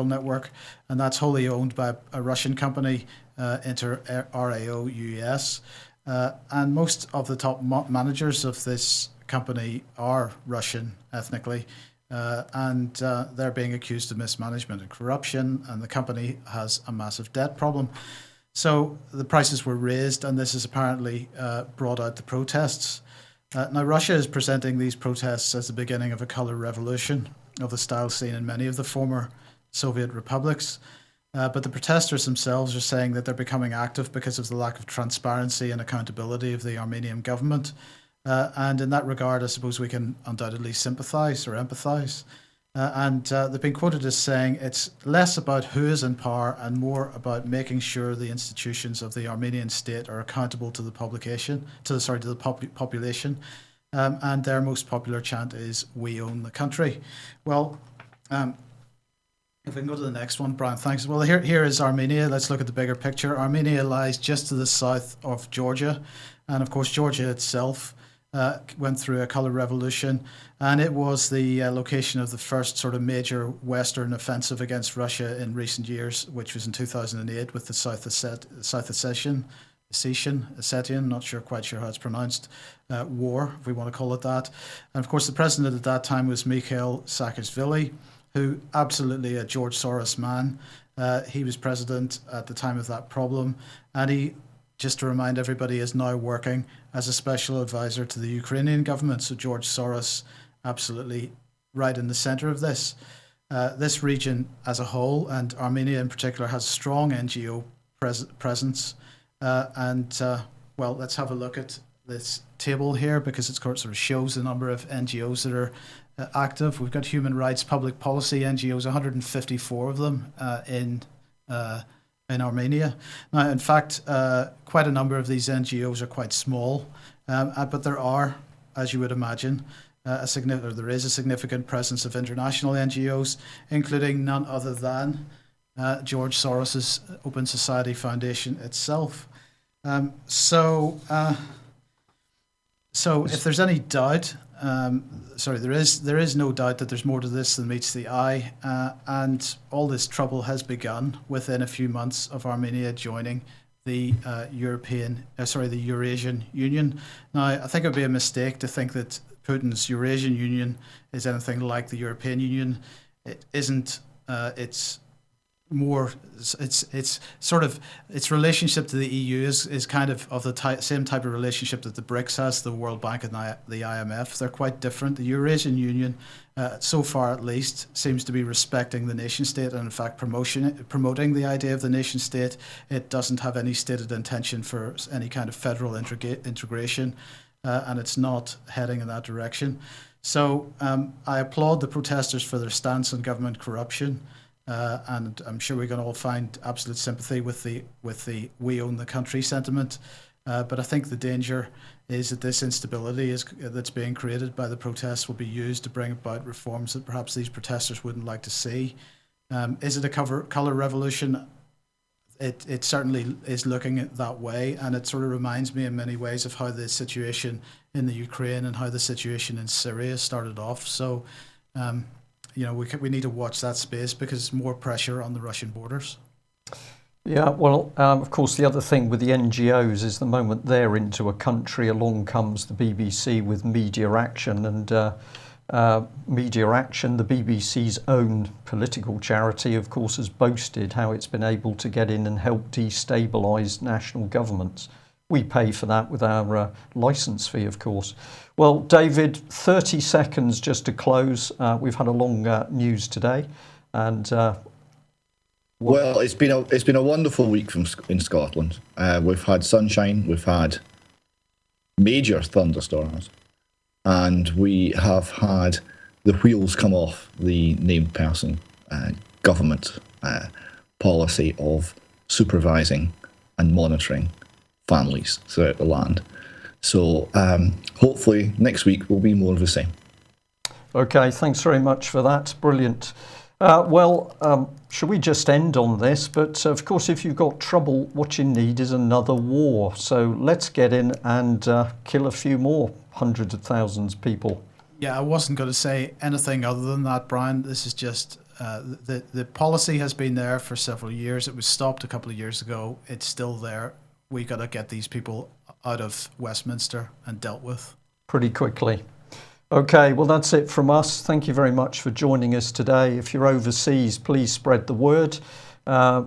Network, and that's wholly owned by a Russian company, RAO US. And most of the top managers of this company are Russian ethnically, and they're being accused of mismanagement and corruption, and the company has a massive debt problem. So the prices were raised, and this has apparently brought out the protests. Now, Russia is presenting these protests as the beginning of a colour revolution of the style seen in many of the former Soviet republics. But the protesters themselves are saying that they're becoming active because of the lack of transparency and accountability of the Armenian government. And in that regard, I suppose we can undoubtedly sympathise or empathise. And they've been quoted as saying it's less about who is in power and more about making sure the institutions of the Armenian state are accountable to the population. And their most popular chant is "We own the country." Well, if we can go to the next one, Brian, thanks. Well, here is Armenia. Let's look at the bigger picture. Armenia lies just to the south of Georgia, and of course, Georgia itself went through a colour revolution, and it was the location of the first sort of major Western offensive against Russia in recent years, which was in 2008 with the South Ossetian, not quite sure how it's pronounced, war, if we want to call it that. And of course, the president at that time was Mikhail Saakashvili, who absolutely a George Soros man. He was president at the time of that problem, and he, just to remind everybody, is now working as a special advisor to the Ukrainian government. So George Soros, absolutely right in the center of this. This region as a whole, and Armenia in particular, has strong NGO presence. Well, let's have a look at this table here because it sort of shows the number of NGOs that are active. We've got human rights, public policy NGOs, 154 of them in Armenia. Now, in fact, quite a number of these NGOs are quite small, but there are, as you would imagine, there is a significant presence of international NGOs, including none other than George Soros's Open Society Foundation itself. So if there's any doubt, there is no doubt that there's more to this than meets the eye, and all this trouble has begun within a few months of Armenia joining the Eurasian Union. Now, I think it would be a mistake to think that Putin's Eurasian Union is anything like the European Union. It isn't. It's more, it's sort of, its relationship to the EU is kind of the same type of relationship that the BRICS has, the World Bank and the IMF. They're quite different. The Eurasian Union, so far at least, seems to be respecting the nation state and in fact promoting the idea of the nation state. It doesn't have any stated intention for any kind of federal integration, and it's not heading in that direction. So I applaud the protesters for their stance on government corruption. And I'm sure we're going to all find absolute sympathy with the "we own the country" sentiment. But I think the danger is that this instability that's being created by the protests will be used to bring about reforms that perhaps these protesters wouldn't like to see. Is it a colour revolution? It certainly is looking at that way, and it sort of reminds me in many ways of how the situation in the Ukraine and how the situation in Syria started off. So. We need to watch that space because more pressure on the Russian borders. Yeah, well, of course, the other thing with the NGOs is the moment they're into a country, along comes the BBC with Media Action. And Media Action, the BBC's own political charity, of course, has boasted how it's been able to get in and help destabilise national governments. We pay for that with our licence fee, of course. Well, David, 30 seconds just to close. We've had a long news today, and well, it's been a wonderful week in Scotland. We've had sunshine, we've had major thunderstorms, and we have had the wheels come off the named person government policy of supervising and monitoring families throughout the land. So hopefully next week will be more of the same. Okay, thanks very much for that. Brilliant. Should we just end on this? But of course, if you've got trouble, what you need is another war. So let's get in and kill a few more hundreds of thousands of people. Yeah, I wasn't going to say anything other than that, Brian. This is just the policy has been there for several years. It was stopped a couple of years ago. It's still there. We got to get these people out of Westminster and dealt with pretty quickly. Okay, well, that's it from us. Thank you very much for joining us today. If you're overseas, please spread the word.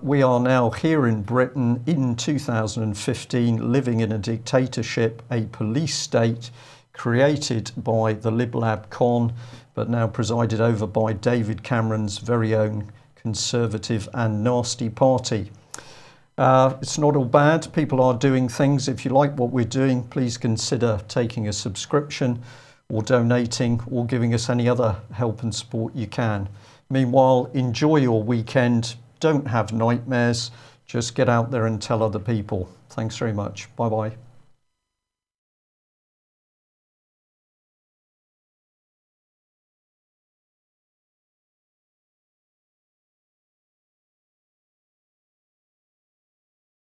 We are now here in Britain in 2015, living in a dictatorship, a police state created by the Lib Lab Con, but now presided over by David Cameron's very own Conservative and nasty party. It's not all bad. People are doing things. If you like what we're doing, please consider taking a subscription or donating or giving us any other help and support you can. Meanwhile, enjoy your weekend. Don't have nightmares. Just get out there and tell other people. Thanks very much. Bye-bye.